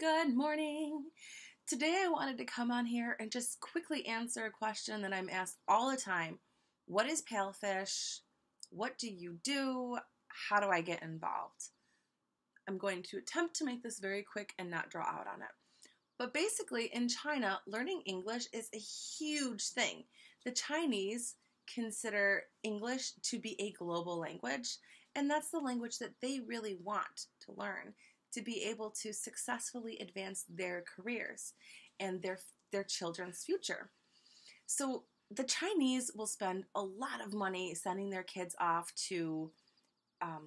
Good morning. Today I wanted to come on here and just quickly answer a question that I'm asked all the time. What is Palfish? What do you do? How do I get involved? I'm going to attempt to make this very quick and not draw out on it. But basically, in China, learning English is a huge thing. The Chinese consider English to be a global language, and that's the language that they really want to learn to be able to successfully advance their careers and their children's future. So the Chinese will spend a lot of money sending their kids off to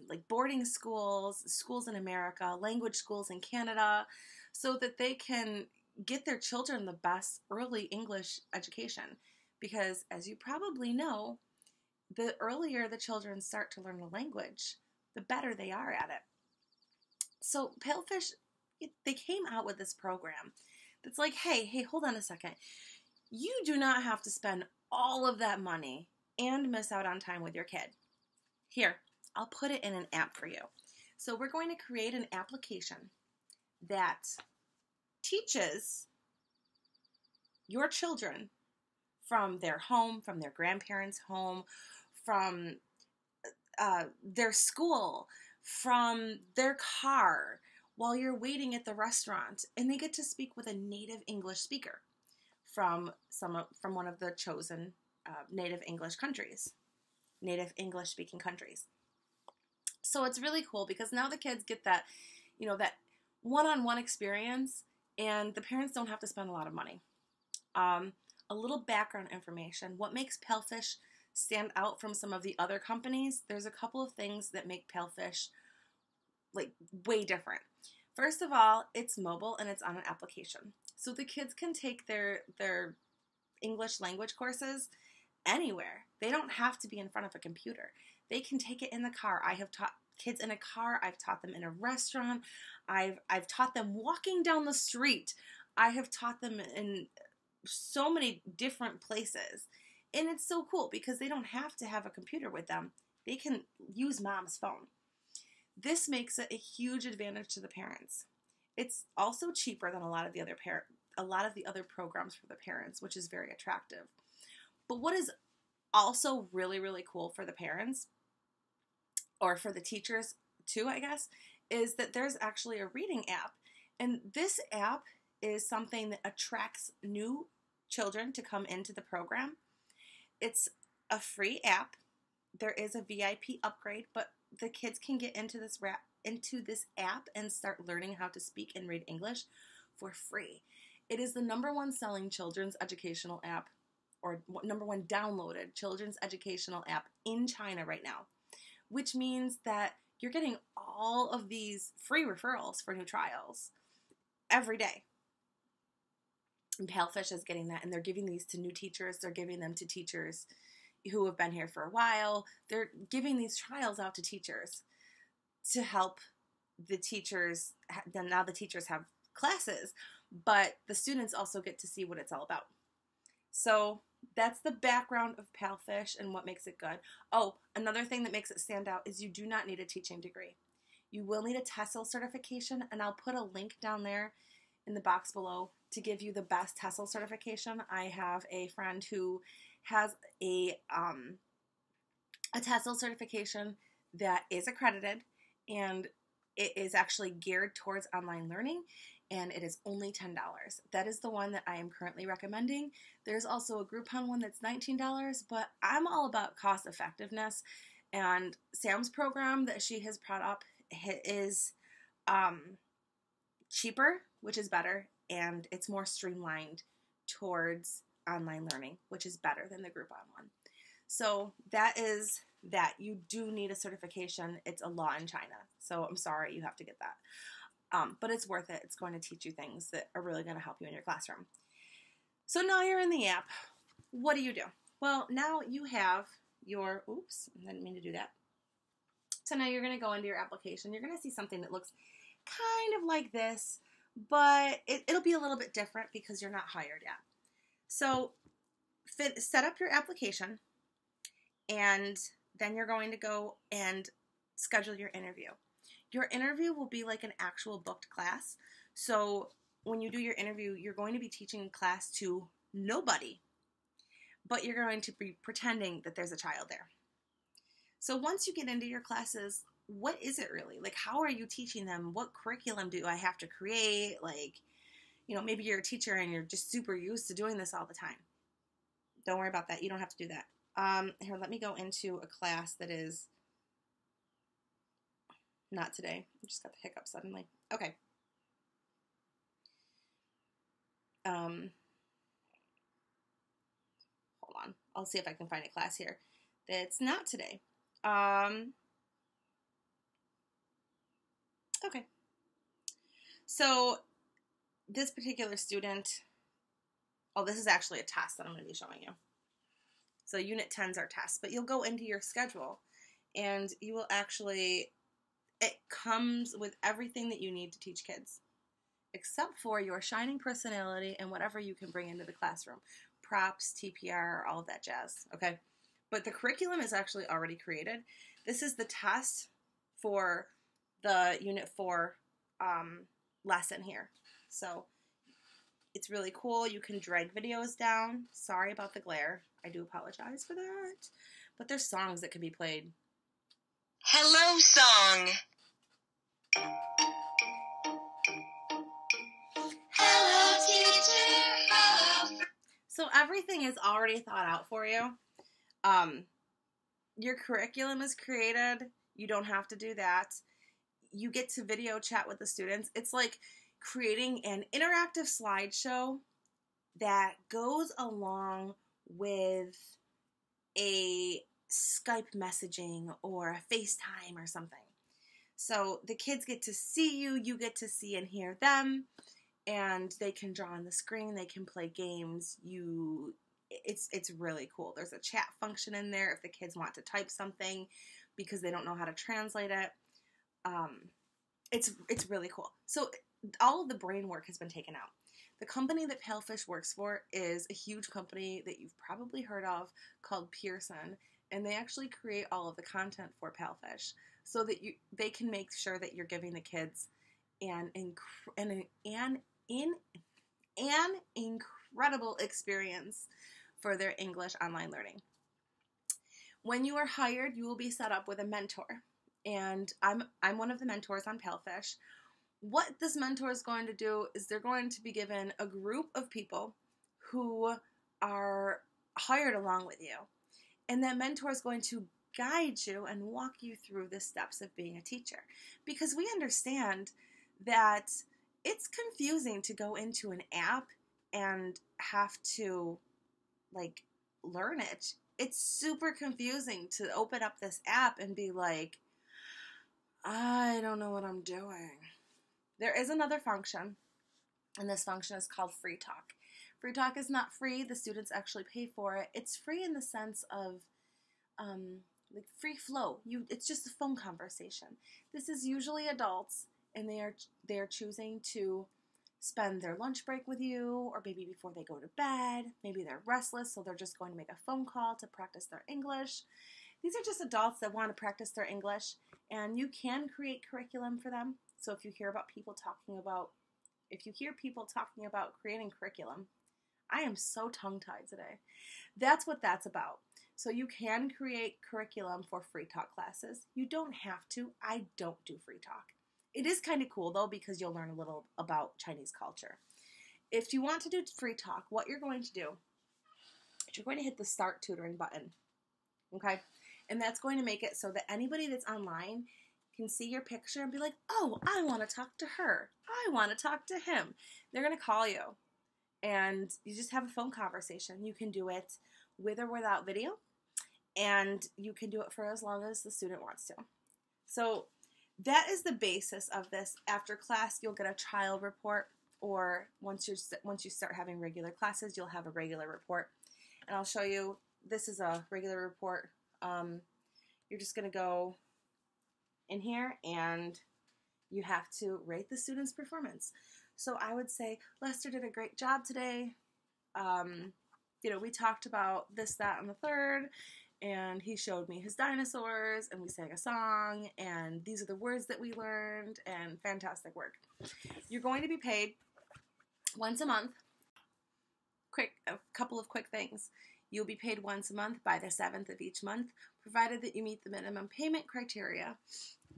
like boarding schools, schools in America, language schools in Canada, so that they can get their children the best early English education. Because as you probably know, the earlier the children start to learn the language, the better they are at it. So Palfish, they came out with this program that's like, hey, hold on a second. You do not have to spend all of that money and miss out on time with your kid. Here, I'll put it in an app for you. So we're going to create an application that teaches your children from their home, from their grandparents' home, from their school, from their car, while you're waiting at the restaurant, and they get to speak with a native English speaker from one of the chosen native English speaking countries. So it's really cool because now the kids get that, that one-on-one experience, and the parents don't have to spend a lot of money. A little background information. What makes Palfish stand out from some of the other companies? There's a couple of things that make Palfish like way different. First of all, it's mobile and it's on an application. So the kids can take their English language courses anywhere. They don't have to be in front of a computer. They can take it in the car. I have taught kids in a car. I've taught them in a restaurant. I've taught them walking down the street. I have taught them in so many different places. And it's so cool because they don't have to have a computer with them. They can use mom's phone. This makes it a huge advantage to the parents. It's also cheaper than a lot of the other programs for the parents, which is very attractive. But what is also really, really cool for the parents, or for the teachers too, I guess, is that there's actually a reading app. And this app is something that attracts new children to come into the program. It's a free app. There is a VIP upgrade, but the kids can get into this app and start learning how to speak and read English for free. It is the #1 selling children's educational app, or #1 downloaded children's educational app in China right now, which means that you're getting all of these free referrals for new trials every day. And Palfish is getting that, and they're giving these to new teachers. They're giving them to teachers who have been here for a while. They're giving these trials out to teachers to help the teachers. Then now the teachers have classes, but the students also get to see what it's all about. So that's the background of Palfish and what makes it good. Oh, another thing that makes it stand out is you do not need a teaching degree. You will need a TESOL certification, and I'll put a link down there in the box below to give you the best TESOL certification. I have a friend who has a TESOL certification that is accredited, and it is actually geared towards online learning, and it is only $10. That is the one that I am currently recommending. There's also a Groupon one that's $19, but I'm all about cost effectiveness, and Sam's program that she has brought up is cheaper, which is better, and it's more streamlined towards online learning, which is better than the Groupon one. So that is that. You do need a certification. It's a law in China, so I'm sorry you have to get that. But it's worth it. It's going to teach you things that are really going to help you in your classroom. So now you're in the app. What do? Well, now you have your, oops, I didn't mean to do that. So now you're going to go into your application. You're going to see something that looks kind of like this, but it'll be a little bit different because you're not hired yet. So set up your application, and then you're going to go and schedule your interview. Your interview will be like an actual booked class. So when you do your interview, you're going to be teaching class to nobody, but you're going to be pretending that there's a child there. So once you get into your classes, what is it really? Like, how are you teaching them? What curriculum do I have to create? Like, maybe you're a teacher and you're just super used to doing this all the time. Don't worry about that. You don't have to do that. Here, let me go into a class that is not today. I just got the hiccup suddenly. Okay. Hold on. I'll see if I can find a class here that's not today. Okay. So this particular student, this is actually a test that I'm going to be showing you. So Unit 10s are tests, but you'll go into your schedule and you will actually, it comes with everything that you need to teach kids, except for your shining personality and whatever you can bring into the classroom. Props, TPR, all of that jazz, okay? But the curriculum is actually already created. This is the test for the Unit 4 lesson here. So it's really cool. You can drag videos down. Sorry about the glare. I do apologize for that. But there's songs that can be played. Hello song. Hello teacher. Hello. So everything is already thought out for you. Your curriculum is created. You don't have to do that. You get to video chat with the students. It's like creating an interactive slideshow that goes along with a Skype messaging or a FaceTime or something. So the kids get to see you, you get to see and hear them, and they can draw on the screen, they can play games. It's really cool. There's a chat function in there if the kids want to type something because they don't know how to translate it. It's really cool. So all of the brain work has been taken out. The company that Palfish works for is a huge company that you've probably heard of called Pearson, and they actually create all of the content for Palfish so that they can make sure that you're giving the kids an incredible experience for their English online learning. When you are hired, you will be set up with a mentor, and I'm one of the mentors on Palfish. What this mentor is going to do is they're going to be given a group of people who are hired along with you. And that mentor is going to guide you and walk you through the steps of being a teacher. Because we understand that it's confusing to go into an app and have to, learn it. It's super confusing to open up this app and be like, I don't know what I'm doing. There is another function, and this function is called Free Talk. Free Talk is not free. The students actually pay for it. It's free in the sense of free flow. It's just a phone conversation. This is usually adults, and they are choosing to spend their lunch break with you, or maybe before they go to bed. Maybe they're restless, so they're just going to make a phone call to practice their English. These are just adults that want to practice their English, and you can create curriculum for them. So if you hear people talking about creating curriculum, I am so tongue-tied today. That's what that's about. So you can create curriculum for Free Talk classes. You don't have to. I don't do Free Talk. It is kind of cool, though, because you'll learn a little about Chinese culture. If you want to do Free Talk, what you're going to do is you're going to hit the Start Tutoring button, okay? And that's going to make it so that anybody that's online can see your picture and be like, oh, I want to talk to her. I want to talk to him. They're going to call you, and you just have a phone conversation. You can do it with or without video, and you can do it for as long as the student wants to. So that is the basis of this. After class, you'll get a trial report, or once you start having regular classes, you'll have a regular report. And I'll show you, this is a regular report. You're just going to go in here, and you have to rate the student's performance. So I would say, Lester did a great job today. We talked about this, that, and the third, and he showed me his dinosaurs, and we sang a song, and these are the words that we learned, and fantastic work. You're going to be paid once a month. A couple of quick things. You'll be paid once a month by the 7th of each month, provided that you meet the minimum payment criteria.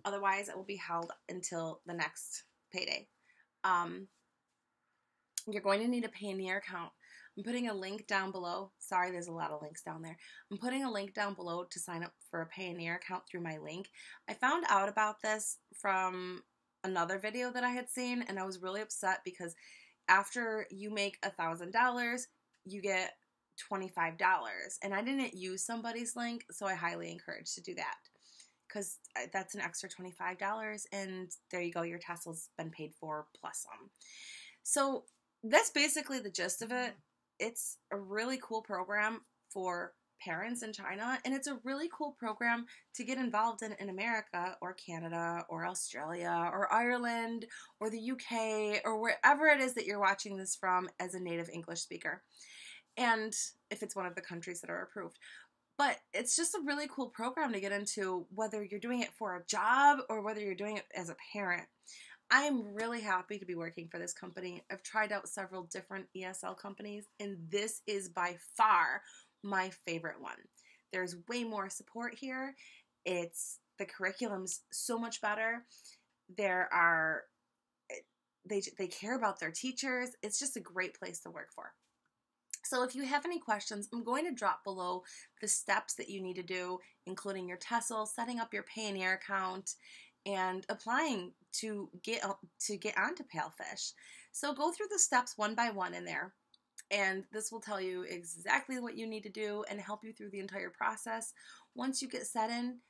Otherwise, it will be held until the next payday. You're going to need a Payoneer account. I'm putting a link down below. Sorry, there's a lot of links down there. I'm putting a link down below to sign up for a Payoneer account through my link. I found out about this from another video that I had seen, and I was really upset because after you make $1,000, you get $25. And I didn't use somebody's link, so I highly encourage to do that, because that's an extra $25, and there you go, your tassel's been paid for plus some. So that's basically the gist of it. It's a really cool program for parents in China, and it's a really cool program to get involved in America or Canada or Australia or Ireland or the UK or wherever it is that you're watching this from as a native English speaker, and if it's one of the countries that are approved. But it's just a really cool program to get into, whether you're doing it for a job or whether you're doing it as a parent. I'm really happy to be working for this company. I've tried out several different ESL companies, and this is by far my favorite one. There's way more support here. The curriculum's so much better. They care about their teachers. It's just a great place to work for. So if you have any questions, I'm going to drop below the steps that you need to do, including your TESOL, setting up your Payoneer account, and applying to get onto Palfish. So go through the steps one by one in there, and this will tell you exactly what you need to do and help you through the entire process. Once you get set in,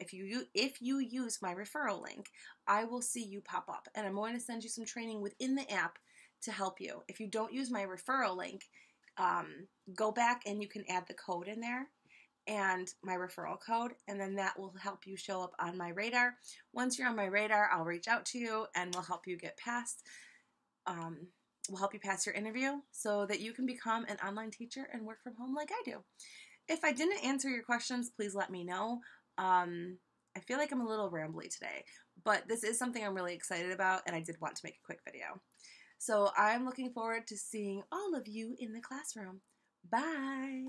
if you use my referral link, I will see you pop up, and I'm going to send you some training within the app to help you. If you don't use my referral link, go back and you can add the code in there and my referral code, and then that will help you show up on my radar. Once you're on my radar, I'll reach out to you and we'll help you get past, we'll help you pass your interview so that you can become an online teacher and work from home like I do. If I didn't answer your questions, please let me know. I feel like I'm a little rambly today, but this is something I'm really excited about, and I did want to make a quick video. So I'm looking forward to seeing all of you in the classroom. Bye!